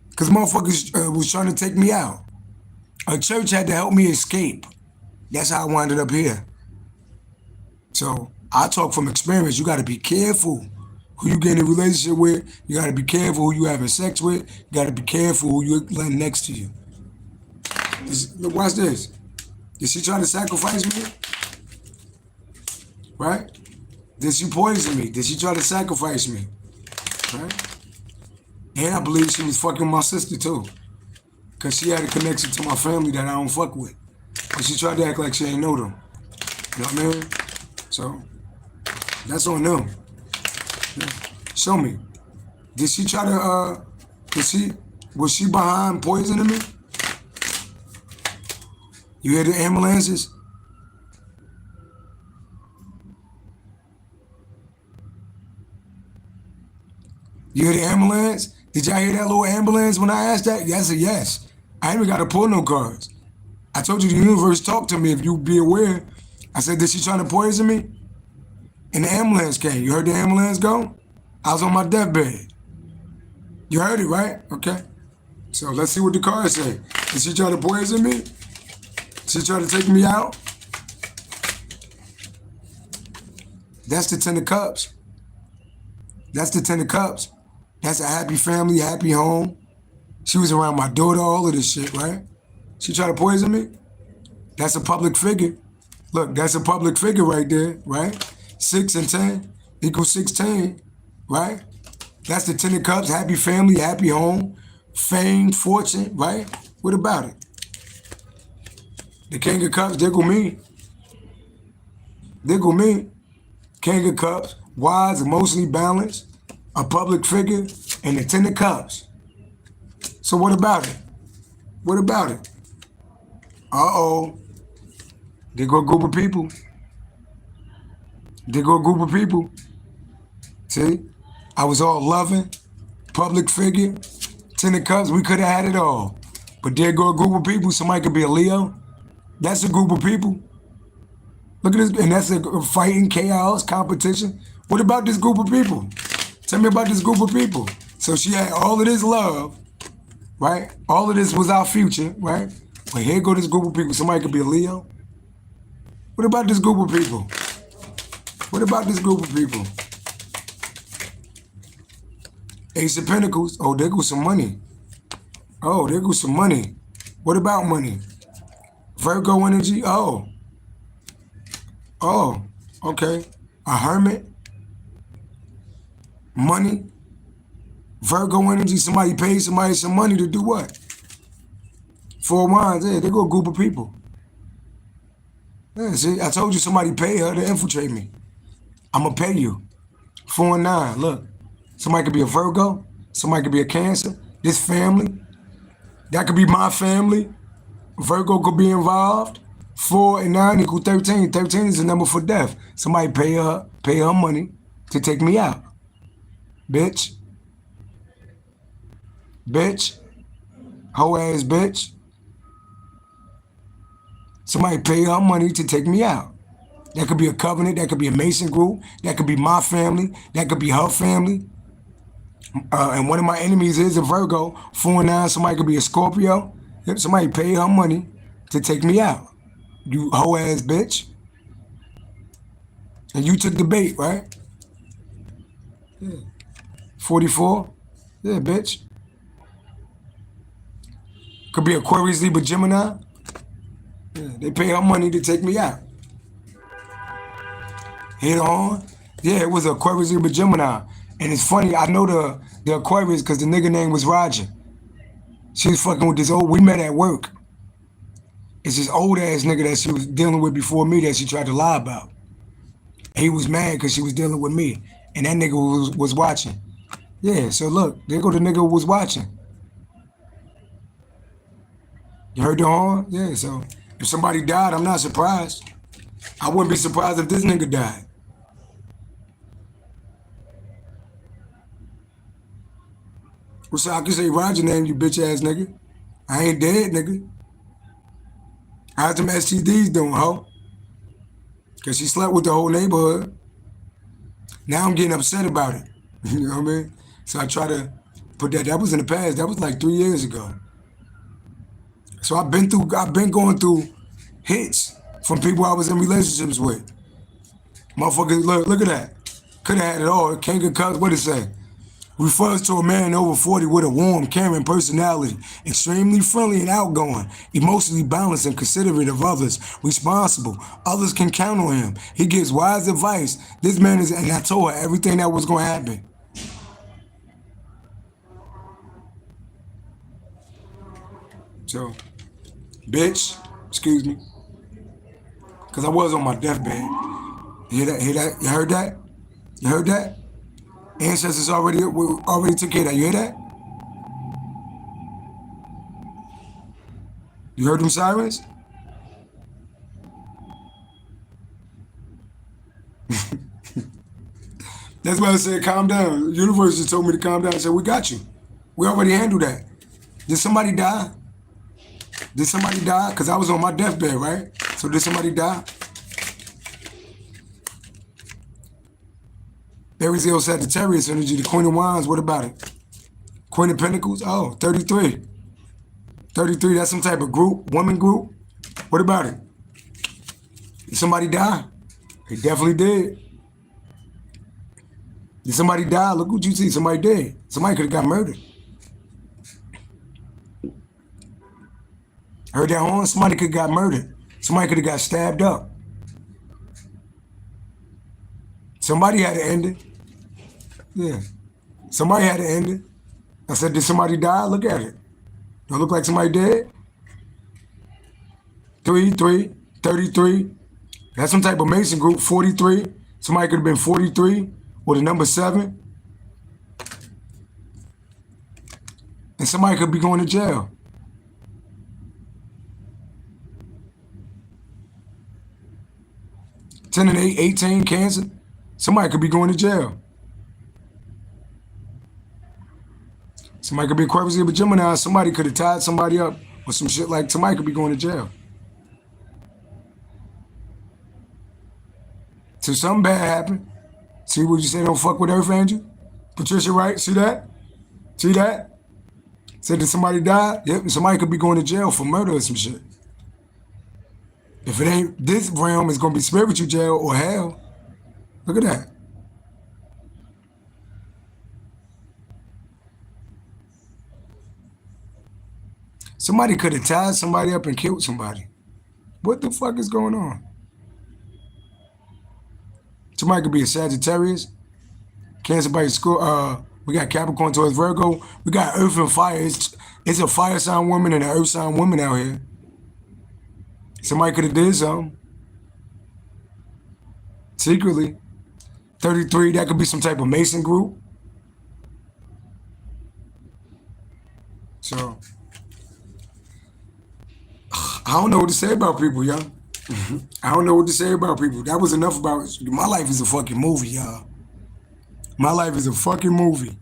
because motherfuckers was trying to take me out. A church had to help me escape. That's how I wound up here. So I talk from experience. You got to be careful who you get in a relationship with. You got to be careful who you having sex with. You got to be careful who you letting next to you. Look, watch this. Did she try to sacrifice me? Right? Did she poison me? Did she try to sacrifice me? Right? And I believe she was fucking my sister too. Because she had a connection to my family that I don't fuck with. But she tried to act like she ain't know them. You know what I mean? So, that's on them. Yeah. Show me. Did she try to, was she behind poisoning me? You hear the ambulances? You hear the ambulance? Did y'all hear that little ambulance when I asked that? That's a yes. I ain't even got to pull no cards. I told you the universe talked to me if you be aware. I said, did she try to poison me? And the ambulance came. You heard the ambulance go? I was on my deathbed. You heard it, right? Okay. So let's see what the cards say. Did she try to poison me? Did she try to take me out? That's the 10 of Cups. That's the 10 of Cups. That's a happy family, happy home. She was around my daughter, all of this shit, right? She tried to poison me? That's a public figure. Look, that's a public figure right there, right? 6 and 10 equals 16, right? That's the 10 of Cups, happy family, happy home, fame, fortune, right? What about it? The King of Cups, there go me. There go me. King of Cups, wise, emotionally balanced, a public figure, and the 10 of Cups. So what about it? What about it? Uh-oh. There go a group of people. There go a group of people. See? I was all loving. public figure, 10 of cups, we could have had it all. But there go a group of people, somebody could be a Leo. That's a group of people. Look at this, and that's a fighting, chaos, competition. What about this group of people? Tell me about this group of people. So she had all of this love, right? All of this was our future, right? But here go this group of people. Somebody could be a Leo. What about this group of people? What about this group of people? Ace of Pentacles. Oh, there goes some money. Oh, there goes some money. What about money? Virgo energy. Oh, okay. A Hermit. Money. Virgo energy. Somebody paid somebody some money to do what? Four Wands. Yeah, there go a group of people. Yeah, see, I told you somebody paid her to infiltrate me. I'm going to pay you. 4 and 9. Look. Somebody could be a Virgo. Somebody could be a Cancer. This family. That could be my family. Virgo could be involved. 4 and 9 equal 13. 13 is the number for death. Somebody pay her money to take me out. Bitch. Bitch. Hoe ass bitch. Somebody pay her money to take me out. That could be a covenant. That could be a Mason group. That could be my family. That could be her family. And one of my enemies is a Virgo. 4 and 9. Somebody could be a Scorpio. Somebody pay her money to take me out. You hoe ass bitch. And you took the bait, right? Yeah. 44. Yeah, bitch. Could be Aquarius, Libra, Gemini. Yeah, they pay her money to take me out. Head on. Yeah, it was Aquarius, Libra, Gemini. And it's funny, I know the Aquarius because the nigga name was Roger. She was fucking with this we met at work. It's this old ass nigga that she was dealing with before me that she tried to lie about. He was mad because she was dealing with me. And that nigga was watching. Yeah, so look, there go the nigga who was watching. You heard the horn? Yeah, so if somebody died, I'm not surprised. I wouldn't be surprised if this nigga died. Well, so I can say Roger name, you bitch ass nigga. I ain't dead, nigga. How's them STDs doing, ho? Because she slept with the whole neighborhood. Now I'm getting upset about it. You know what I mean? So I try to put that was in the past. That was like 3 years ago. So I've been going through hits from people I was in relationships with. Motherfuckers, look at that. Could have had it all. King of Cups, what it say? Refers to a man over 40 with a warm, caring personality, extremely friendly and outgoing, emotionally balanced and considerate of others, responsible. Others can count on him. He gives wise advice. This man is, and I told her everything that was going to happen. So, bitch, excuse me, because I was on my deathbed. You hear that? Hear that? You heard that? You heard that? Ancestors already took care of that. You hear that? You heard them sirens? That's why I said calm down. The universe just told me to calm down. I said, we got you. We already handled that. Did somebody die? Did somebody die? Because I was on my deathbed, right? So did somebody die? Aries, Leo, Sagittarius energy, the Queen of Wands, what about it? Queen of Pentacles, oh, 33. 33, that's some type of group, woman group. What about it? Did somebody die? They definitely did. Did somebody die? Look what you see, somebody did. Somebody could have got murdered. Heard that horn? Somebody could have got murdered. Somebody could have got stabbed up. Somebody had to end it. Yeah. Somebody had to end it. I said, did somebody die? Look at it. Don't look like somebody dead? 33. That's some type of Mason group, 43. Somebody could have been 43 or the number 7. And somebody could be going to jail. Ten and 8, 18, Cancer. Somebody could be going to jail. Somebody could be Aquarius or Gemini. Somebody could have tied somebody up or some shit like somebody could be going to jail. So something bad happened. See what you say, don't fuck with Earth Angel? Patricia Wright, see that? See that? Said that somebody died? Yep, somebody could be going to jail for murder or some shit. If it ain't this realm, it's going to be spiritual jail or hell. Look at that. Somebody could have tied somebody up and killed somebody. What the fuck is going on? Somebody could be a Sagittarius, Cancer by school. We got Capricorn towards Virgo. We got Earth and Fire. It's a fire sign woman and an Earth sign woman out here. Somebody could have did something. Secretly. 33, that could be some type of Mason group. So, I don't know what to say about people, y'all. I don't know what to say about people. That was enough about it. My life is a fucking movie, y'all. My life is a fucking movie.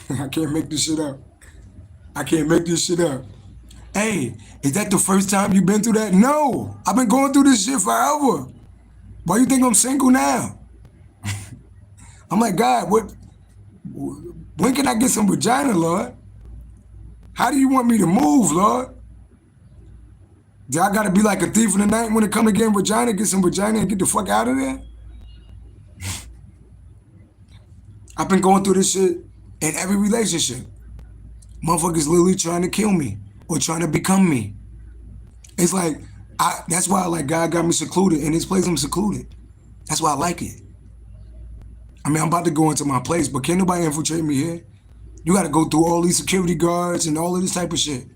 I can't make this shit up. I can't make this shit up. Hey, is that the first time you've been through that? No, I've been going through this shit forever. Why you think I'm single now? I'm like, God, when can I get some vagina, Lord? How do you want me to move, Lord? Do I gotta be like a thief in the night when it come to getting vagina, get some vagina and get the fuck out of there? I've been going through this shit in every relationship. Motherfuckers literally trying to kill me or trying to become me. It's like, that's why like God got me secluded. In this place, I'm secluded. That's why I like it. I mean, I'm about to go into my place, but can't nobody infiltrate me here. You got to go through all these security guards and all of this type of shit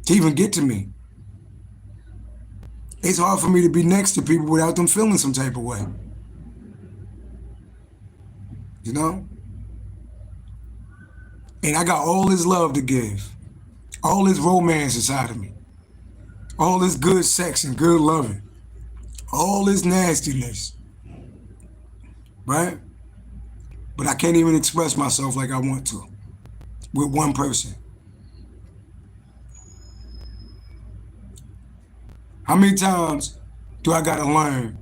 to even get to me. It's hard for me to be next to people without them feeling some type of way. You know? And I got all this love to give. All this romance inside of me. All this good sex and good loving. All this nastiness. Right? But I can't even express myself like I want to. With one person. How many times do I gotta learn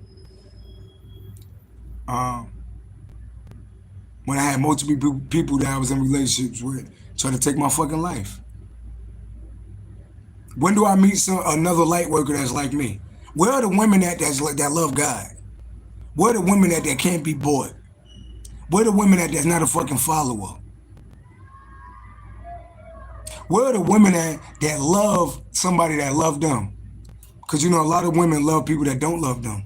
when I had multiple people that I was in relationships with trying to take my fucking life? When do I meet another light worker that's like me? Where are the women that love God? Where are the women that can't be bought? Where are the women that's not a fucking follower? Where are the women that love somebody that love them? Because, you know, a lot of women love people that don't love them.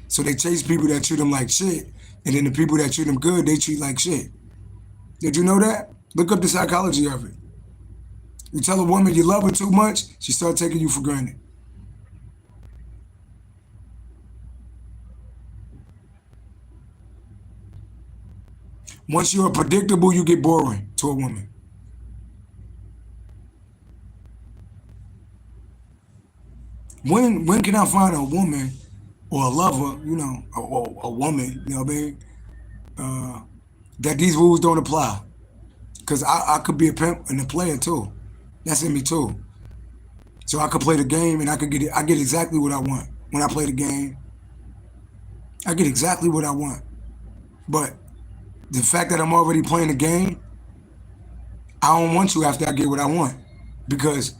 So they chase people that treat them like shit. And then the people that treat them good, they treat like shit. Did you know that? Look up the psychology of it. You tell a woman you love her too much, she starts taking you for granted. Once you're predictable, you get boring to a woman. When can I find a woman or a lover, you know, or a woman, you know what I mean, that these rules don't apply? Because I could be a pimp and a player too. That's in me too. So I could play the game and I get exactly what I want. When I play the game, I get exactly what I want. But the fact that I'm already playing the game, I don't want you after I get what I want. Because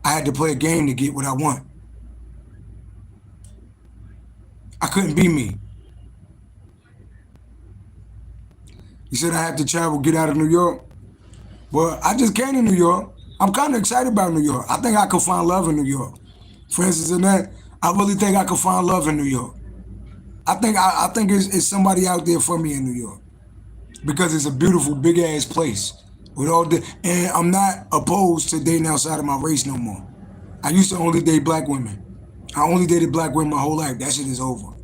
I had to play a game to get what I want. I couldn't be me. You said I have to travel, get out of New York? Well, I just came to New York. I'm kind of excited about New York. I think I could find love in New York. For instance, in that, I really think I could find love in New York. I think it's somebody out there for me in New York. Because it's a beautiful, big-ass place. And I'm not opposed to dating outside of my race no more. I used to only date black women. I only dated black women my whole life. That shit is over.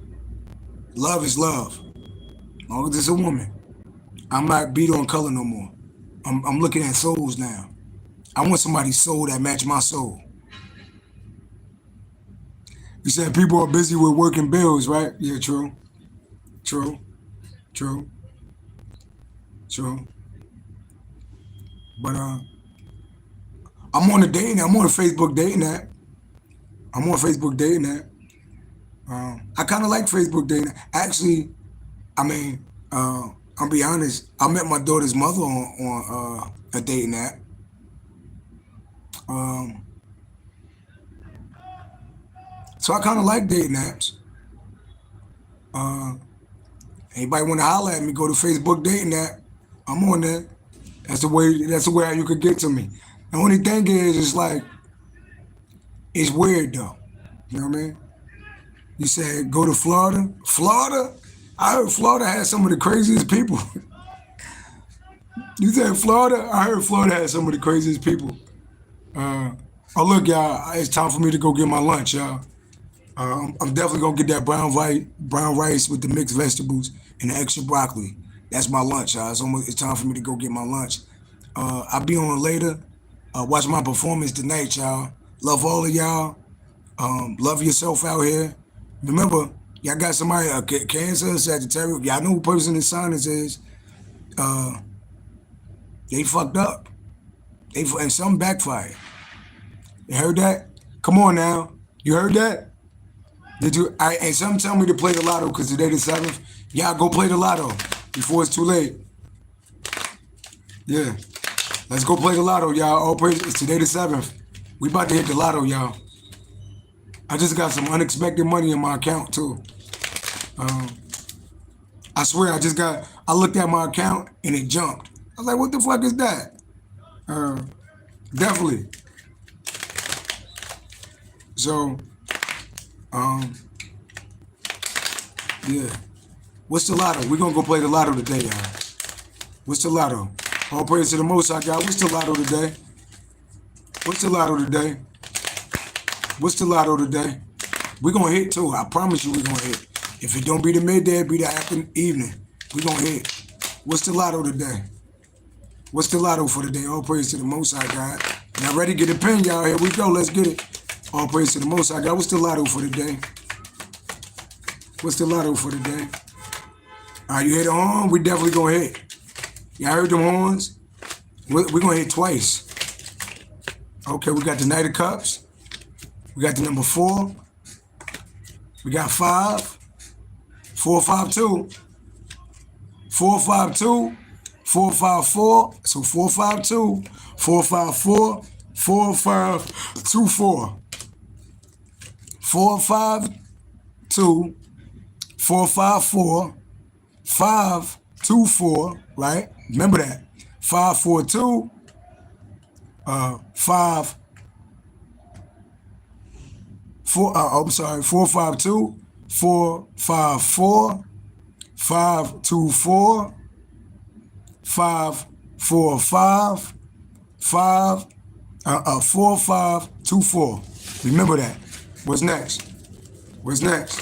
Love is love. As long as it's a woman. I'm not beat on color no more. I'm looking at souls now. I want somebody's soul that match my soul. You said people are busy with working bills, right? Yeah, true. True. True. True. But I'm on a dating. I'm on a Facebook dating app. I'm on Facebook dating app. I kind of like Facebook dating. Actually, I mean, I'll be honest. I met my daughter's mother on a dating app. Um, so I kind of like dating apps. Uh, Anybody want to holler at me? Go to Facebook dating app. I'm on there. That's the way. That's the way how you could get to me. The only thing is, it's like it's weird though. You know what I mean? You said go to Florida. Florida? I heard Florida had some of the craziest people. You said Florida? I heard Florida had some of the craziest people. Uh, oh look, y'all, it's time for me to go get my lunch, y'all. I'm definitely gonna get that brown rice with the mixed vegetables and the extra broccoli. That's my lunch, y'all. It's time for me to go get my lunch. I'll be on later. Watch my performance tonight, y'all. Love all of y'all. Love yourself out here. Remember, y'all got somebody, Cancer, Sagittarius. Y'all know who person in sign is. Uh, they fucked up. And something backfired. You heard that? Come on now. You heard that? Did you? And some tell me to play the lotto because today the 7th. Y'all go play the lotto before it's too late. Yeah. Let's go play the lotto, y'all. All praise. It's today the 7th. We about to hit the lotto, y'all. I just got some unexpected money in my account, too. I swear, I looked at my account and it jumped. I was like, what the fuck is that? Definitely. So, yeah. What's the lotto? We're going to go play the lotto today, y'all. What's the lotto? All praise to the Most High God. What's the lotto today? What's the lotto today? What's the lotto today? We're going to hit, too. I promise you we're going to hit. If it don't be the midday, it be the afternoon, evening. We're going to hit. What's the lotto today? What's the lotto for today? All praise to the Most High God. Y'all ready to get a pen, y'all? Here we go. Let's get it. All praise to the Most High God. What's the lotto for today? What's the lotto for today? All right, you hear the horn? We definitely going to hit. Y'all heard them horns? We're going to hit twice. Okay, we got the Knight of Cups. We got the number 4. We got 5. 452. 452. 454. So 452. 454. 4524. 452. 454. 524. Right? Remember that. 542. 5. 4. I'm sorry. 452. 454. 524. 545. 4524. Remember that. What's next? What's next?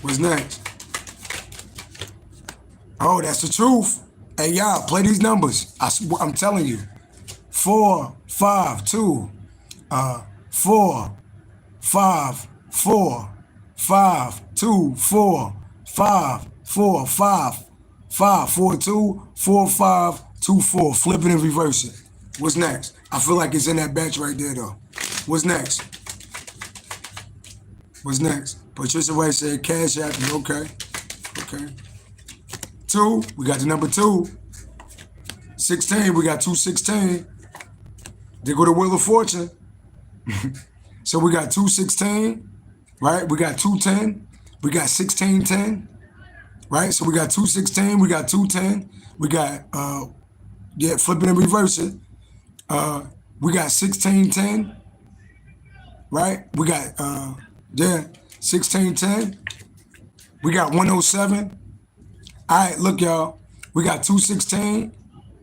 What's next? Oh, that's the truth. Hey, y'all, play these numbers. I'm telling you. 4, 5, 2, 4, 5, 4, 5, 2, 4, 5, 4, 5, 5, 4, 2, 4, 5, 2, 4. Flip it and reverse it. What's next? I feel like it's in that batch right there, though. What's next? What's next? Patricia White said Cash App. Okay. Okay. 2, we got the number 2. 16, we got 216. They go to Wheel of Fortune. So we got 216, right? We got 210. We got 1610, right? So we got 216, we got 210. We got, flip it and reverse it. We got 1610, right? We got, 1610. We got 107. All right, look, y'all. We got 216,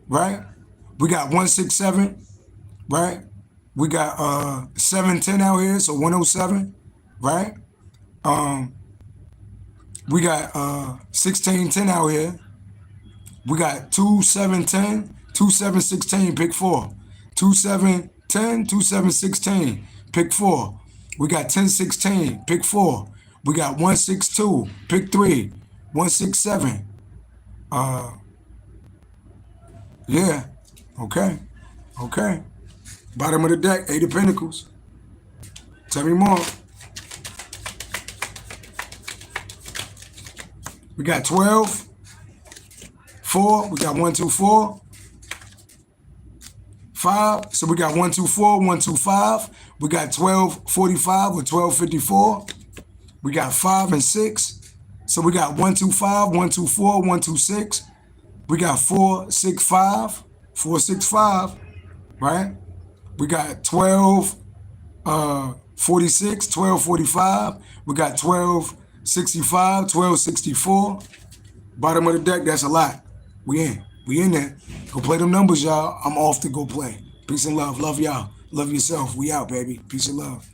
right? We got 167, right? We got 710 out here, so 107, right? We got 1610 out here. We got 2710, 2716, pick 4. 2710, 2716, pick 4. We got 1016, pick 4. We got 162, pick 3. 167. Okay. Okay. Bottom of the deck, 8 of Pentacles. Tell me more. We got 12, 4. We got 1, 2, 4, 5. So we got 1, 2, 4, 1, 2, 5. We got 12, 45 or 12, 54. We got 5 and 6. So we got 1, 2, 5, 1, 2, 4, 1, 2, 6. We got 4, 6, 5, 4, 6, 5, right? We got 12, 46, 12, 45. We got 12, 65, 12, 64. Bottom of the deck, that's a lot. We in there. Go play them numbers, y'all. I'm off to go play. Peace and love. Love y'all. Love yourself. We out, baby. Peace and love.